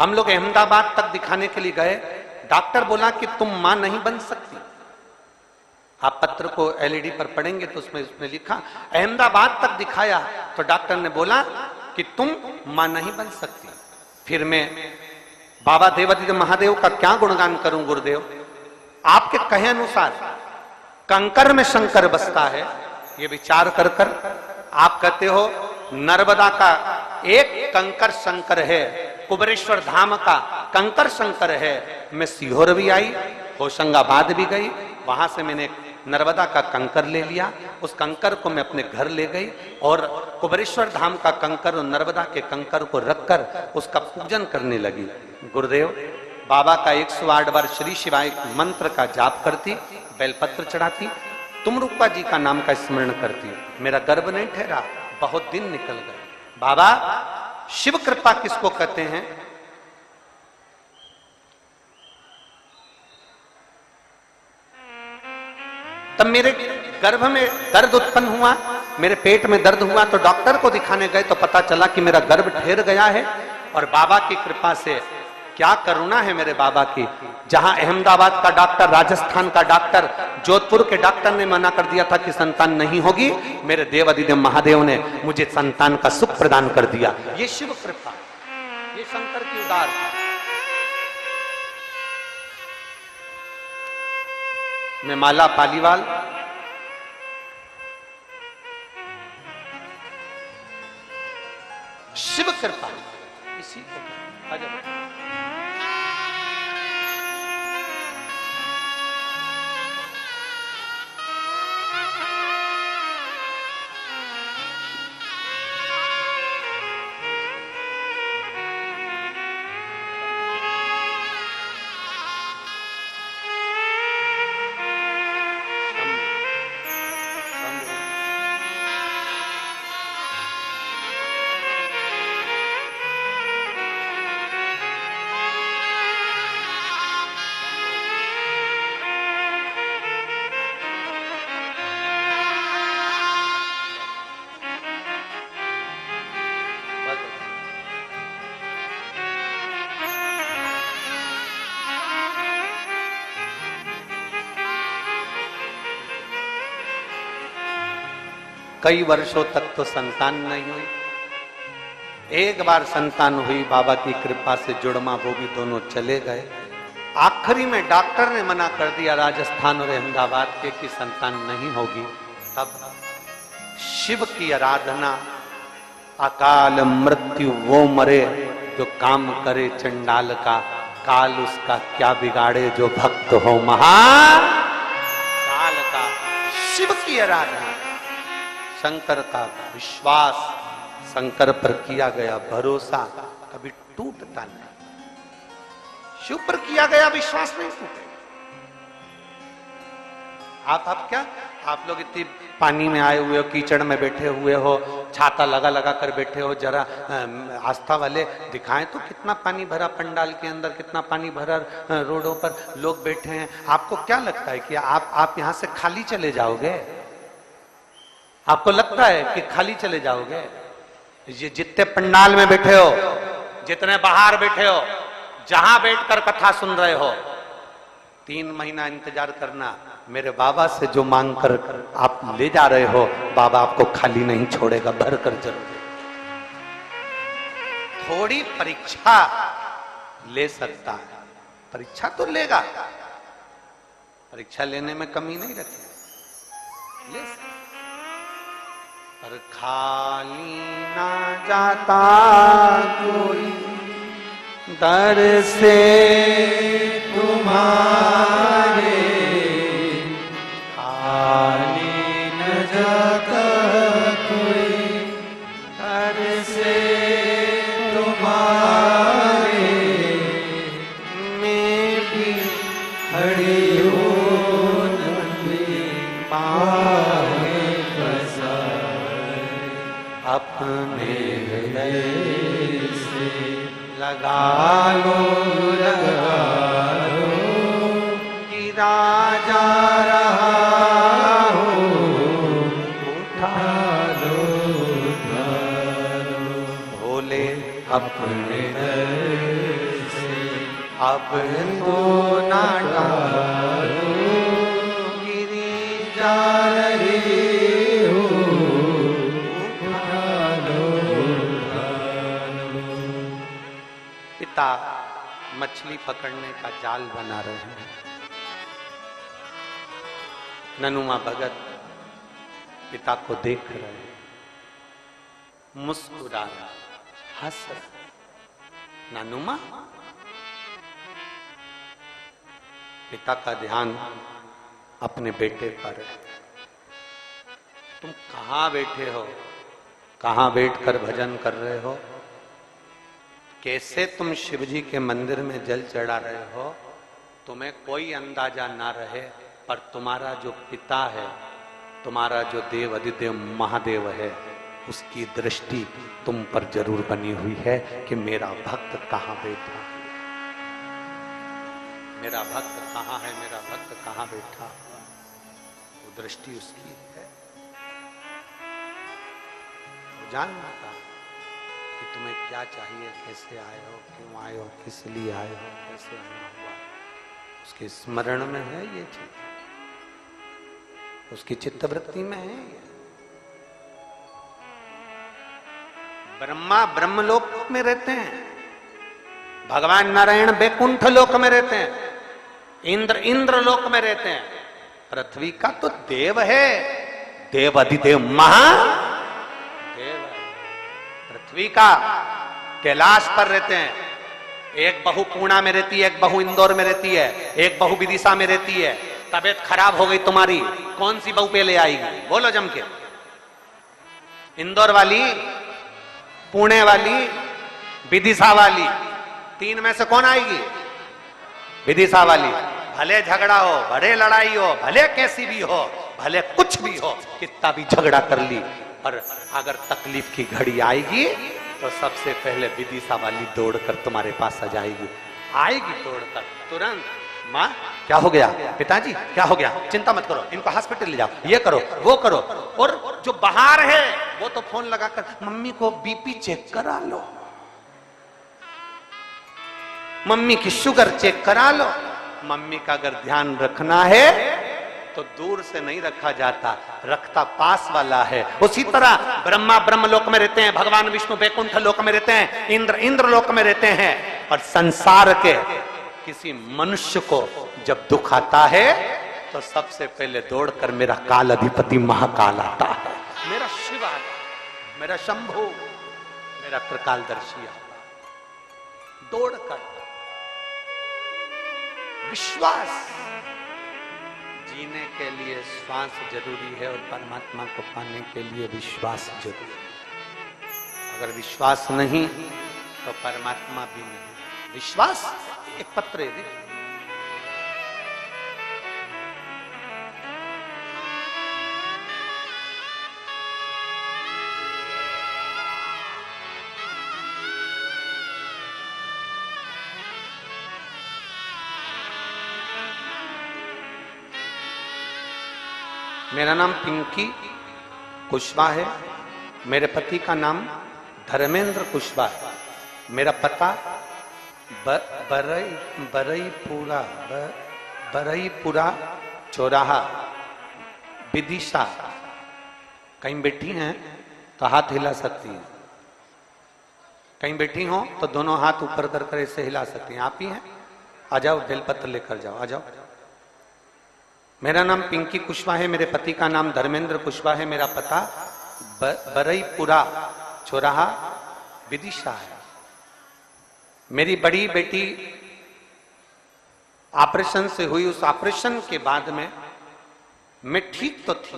हम लोग अहमदाबाद तक दिखाने के लिए गए, डॉक्टर बोला कि तुम मां नहीं बन सकती। आप पत्र को एलईडी पर पढ़ेंगे तो उसमें लिखा, अहमदाबाद तक दिखाया तो डॉक्टर ने बोला कि तुम मां नहीं बन सकती। फिर मैं बाबा देवादिदेव महादेव का क्या गुणगान करूं गुरुदेव, आपके कहे अनुसार कंकर में शंकर बसता है, ये विचार कर कर आप कहते हो नर्मदा का एक कंकर शंकर है, कुबेरेश्वर धाम का कंकर शंकर है। मैं सीहोर भी आई, होशंगाबाद भी गई, वहां से मैंने नर्मदा का कंकर ले लिया, उस कंकर को मैं अपने घर ले गई और कुबेरेश्वर धाम का कंकर और नर्मदा के कंकर को रखकर उसका पूजन करने लगी। गुरुदेव बाबा का 108 बार श्री शिवाय मंत्र का जाप करती, बेलपत्र चढ़ाती, तुमरुक्का जी का नाम का स्मरण करती। मेरा गर्भ नहीं ठहरा, बहुत दिन निकल गए। बाबा शिव कृपा किसको कहते हैं? तब मेरे गर्भ में दर्द उत्पन्न हुआ, मेरे पेट में दर्द हुआ तो डॉक्टर को दिखाने गए तो पता चला कि मेरा गर्भ ठहर गया है। और बाबा की कृपा से क्या करुणा है मेरे बाबा की, जहां अहमदाबाद का डॉक्टर, राजस्थान का डॉक्टर, जोधपुर के डॉक्टर ने मना कर दिया था कि संतान नहीं होगी, मेरे देवादिदेव महादेव ने मुझे संतान का सुख प्रदान कर दिया। ये शिव कृपा, ये शंकर की उदार। मैं माला पालीवाल, शिव कृपा इसी को कई वर्षों तक तो संतान नहीं हुई, एक बार संतान हुई, बाबा की कृपा से जुड़मा वो भी दोनों चले गए। आखिरी में डॉक्टर ने मना कर दिया राजस्थान और अहमदाबाद के कि संतान नहीं होगी। तब शिव की आराधना, अकाल मृत्यु वो मरे जो काम करे चंडाल का, काल उसका क्या बिगाड़े जो भक्त हो महाकाल का। शिव की आराधना, शंकर का विश्वास, शंकर पर किया गया भरोसा कभी टूटता नहीं। शिव पर किया गया विश्वास नहीं टूटे। आप क्या, आप लोग इतनी पानी में आए हुए हो, कीचड़ में बैठे हुए हो, छाता लगा लगा कर बैठे हो, जरा आस्था वाले दिखाएं तो कितना पानी भरा पंडाल के अंदर, कितना पानी भरा रोडों पर लोग बैठे हैं। आपको क्या लगता है कि आप यहां से खाली चले जाओगे? आपको लगता है कि खाली चले जाओगे? ये जितने पंडाल में बैठे हो, जितने बाहर बैठे हो, जहां बैठकर कथा सुन रहे हो, 3 महीना इंतजार करना। मेरे बाबा से जो मांग कर आप ले जा रहे हो, बाबा आपको खाली नहीं छोड़ेगा, भर कर जरूर। थोड़ी परीक्षा ले सकता है, परीक्षा तो लेगा, परीक्षा लेने में कमी नहीं रखे, ले सकता। पर खाली ना जाता कोई दर से तुम्हारे, खाली न जाता कोई दर से तुम्हारे, मैं भी खड़ी हूँ नंदी अपने हृदय से लगा लो कि राजा रहा हो, उठा लो भोले अपने हृदय अब तो ना डालो गिरी जा रही हो, उठा लो। पिता मछली पकड़ने का जाल बना रहे हैं। ननुमा भगत पिता को देख रहे हैं, मुस्कुरा रहा, हंस रहा। ननुमा, पिता का ध्यान अपने बेटे पर है। तुम कहां बैठे हो, कहां बैठकर भजन कर रहे हो, कैसे तुम शिव जी के मंदिर में जल चढ़ा रहे हो, तुम्हें कोई अंदाजा ना रहे, पर तुम्हारा जो पिता है, तुम्हारा जो देव अधिदेव महादेव है, उसकी दृष्टि तुम पर जरूर बनी हुई है कि मेरा भक्त कहां बैठा, मेरा भक्त कहां है, मेरा भक्त कहां बैठा। वो दृष्टि उसकी है। वो जानना था कि तुम्हें क्या चाहिए, कैसे आए हो, क्यों आए हो, किस लिए आए हो, कैसे आना हुआ, उसके स्मरण में है ये चीज, उसकी चित्तवृत्ति में है ये। ब्रह्मा ब्रह्मलोक में रहते हैं, भगवान नारायण बैकुंठ लोक में रहते हैं, इंद्र इंद्रलोक में रहते हैं। पृथ्वी का तो देव है, देव अधिदेव महादेव है। पृथ्वी का कैलाश पर रहते हैं। एक बहू पूर्णा में रहती है, एक बहू इंदौर में रहती है, एक बहू विदिशा में रहती है। तबीयत खराब हो गई तुम्हारी, कौन सी बहू पहले आएगी, बोलो जम के? इंदौर वाली, पुणे वाली, विदिशा वाली, तीन में से कौन आएगी? विदिशा वाली। भले झगड़ा हो, भले लड़ाई हो, भले कैसी भी हो, भले कुछ भी हो, कितना भी झगड़ा कर ली, पर अगर तकलीफ की घड़ी आएगी तो सबसे पहले विदिशा वाली दौड़कर तुम्हारे पास आ जाएगी, आएगी दौड़कर तुरंत। माँ क्या हो गया, पिताजी क्या हो गया, चिंता मत करो, इनको हॉस्पिटल ले जाओ, ये करो वो करो। और जो बाहर है वो तो फोन लगाकर मम्मी को बीपी चेक करा लो, मम्मी की शुगर चेक करा लो। मम्मी का अगर ध्यान रखना है तो दूर से नहीं रखा जाता, रखता पास वाला है। उसी तरह ब्रह्मा ब्रह्मलोक में रहते हैं, भगवान विष्णु बैकुंठ लोक में रहते हैं, इंद्र इंद्रलोक में रहते हैं। और संसार के किसी मनुष्य को जब दुख आता है तो सबसे पहले दौड़कर मेरा काल अधिपति महाकाल आता है, मेरा शिव आता है, मेरा शंभु, मेरा त्रिकालदर्शी आता है। दौड़कर विश्वास, जीने के लिए श्वास जरूरी है और परमात्मा को पाने के लिए विश्वास जरूरी है। अगर विश्वास नहीं तो परमात्मा भी नहीं। विश्वास एक पत्र है। मेरा नाम पिंकी कुशवाहा है, मेरे पति का नाम धर्मेंद्र कुशवाहा है। मेरा पता बरईपुरा चौराहा विदिशा। कहीं बैठी हैं तो हाथ हिला सकती हैं, कहीं बैठी हो तो दोनों हाथ ऊपर कर ऐसे हिला सकती हैं। आप ही हैं, आ जाओ, बेलपत्र लेकर जाओ, आ जाओ। मेरा नाम पिंकी कुशवाहा है, मेरे पति का नाम धर्मेंद्र कुशवाहा है। मेरा पता बरईपुरा चौराहा विदिशा है। मेरी बड़ी बेटी ऑपरेशन से हुई, उस ऑपरेशन के बाद में मैं ठीक तो थी,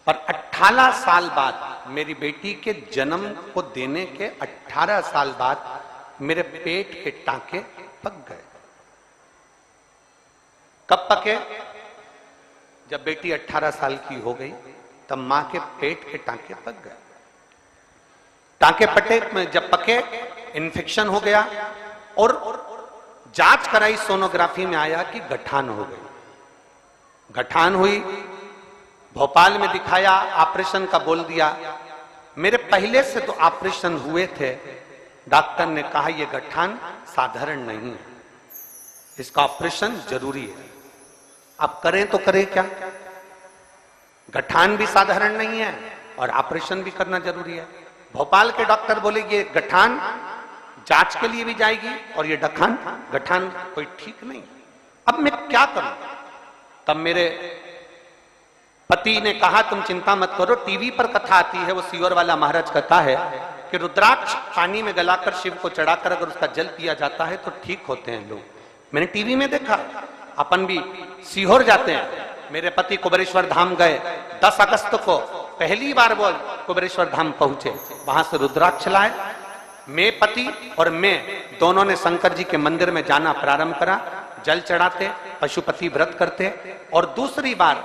पर 18 साल बाद, मेरी बेटी के जन्म को देने के 18 साल बाद मेरे पेट के टांके पक गए। कब पके? जब बेटी 18 साल की हो गई तब मां के पेट के टांके पक गए। टांके पटे, जब पके इन्फेक्शन हो गया और जांच कराई, सोनोग्राफी में आया कि गठान हो गई। गठान हुई, भोपाल में दिखाया, ऑपरेशन का बोल दिया। मेरे पहले से तो ऑपरेशन हुए थे, डॉक्टर ने कहा यह गठान साधारण नहीं है, इसका ऑपरेशन जरूरी है। अब करें तो करें क्या? गठान भी साधारण नहीं है और ऑपरेशन भी करना जरूरी है। भोपाल के डॉक्टर बोले ये गठान जांच के लिए भी जाएगी और ये गठान कोई ठीक नहीं। अब मैं क्या करूं? तब मेरे पति ने कहा तुम चिंता मत करो, टीवी पर कथा आती है, वो सीवर वाला महाराज कथा है कि रुद्राक्ष पानी में गलाकर शिव को चढ़ाकर अगर उसका जल पिया जाता है तो ठीक होते हैं लोग। मैंने टीवी में देखा, अपन भी सीहोर जाते हैं। मेरे पति कुबेरेश्वर धाम गए 10 अगस्त को, पहली बार वो कुबेरेश्वर धाम पहुंचे, वहां से रुद्राक्ष लाए। मैं पति और मैं दोनों ने शंकर जी के मंदिर में जाना प्रारंभ करा, जल चढ़ाते, पशुपति व्रत करते। और दूसरी बार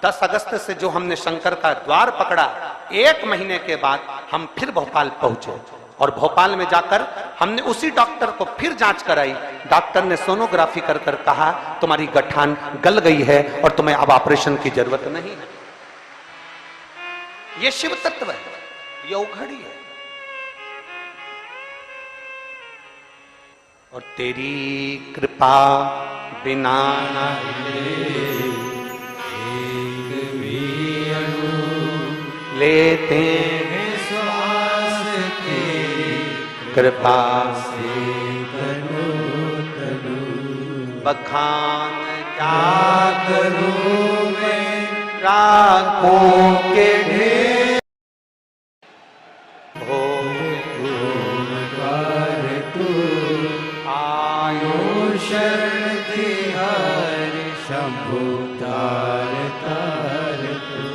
10 अगस्त से जो हमने शंकर का द्वार पकड़ा, 1 महीने के बाद हम फिर भोपाल पहुंचे और भोपाल में जाकर हमने उसी डॉक्टर को फिर जांच कराई। डॉक्टर ने सोनोग्राफी कर कर कहा तुम्हारी गठान गल गई है और तुम्हें अब ऑपरेशन की जरूरत नहीं है। ये शिव तत्व है, ये उघड़ी है। और तेरी कृपा बिना लेते हैं श्वास तेरी कृपा से बखान क्या करूं मैं राखों के ढेर हो तू आयो शरण की हर शंभु तार तार तू।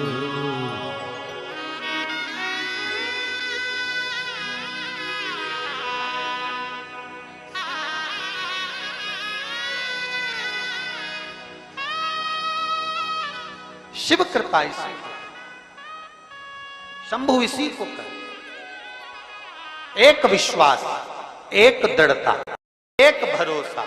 शिव कृपा इसी को, शंभु इसी को कर। एक विश्वास, एक दृढ़ता, एक भरोसा,